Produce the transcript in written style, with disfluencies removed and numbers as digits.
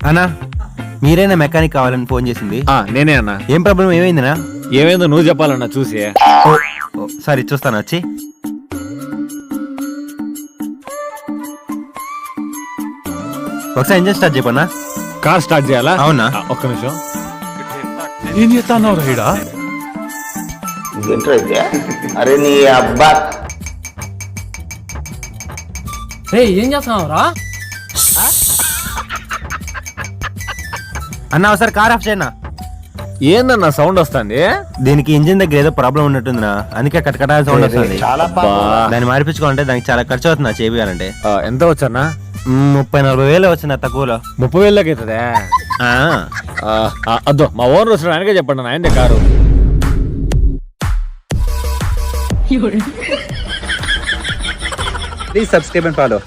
అన్నా మీరేనా మెకానిక్ కావాలని ఫోన్ చేసింది? నేనే అన్నా. ఏం ప్రాబ్లం ఏమైందినా? ఏమైందో నువ్వు చెప్పాలన్నా చూసి. సరే చూస్తాను వచ్చి. ఒకసారి ఇంజన్ స్టార్ట్ చెప్పన్నా. కార్ స్టార్ట్ చేయాలా? అవునా? ఒక్క నిమిషం. ఏం చేస్తాన్నావు రైడా? అరే నీ అబ్బా ఏం చేస్తున్నావు రా? అన్నా ఒకసారి కార్ ఆఫ్ చేయనా. ఏందన్నా సౌండ్ వస్తుంది? దీనికి ఇంజిన్ దగ్గర ఏదో ప్రాబ్లం ఉన్నట్టుందినా, అందుకే కటకటా సౌండ్ వస్తుంది. చాలా దాన్ని మార్పించుకోవాలంటే దానికి చాలా ఖర్చు అవుతుందా చేయాలంటే. ఎంత వచ్చన్నా? 30-40 వేలు వచ్చిందా తక్కువలో. 30,000 దాకా అవుతుందా? అద్దో మా ఓనర్ వస్తున్నాడు, ఆయనకే చెప్పండి ఆయనదే car. Please subscribe and follow.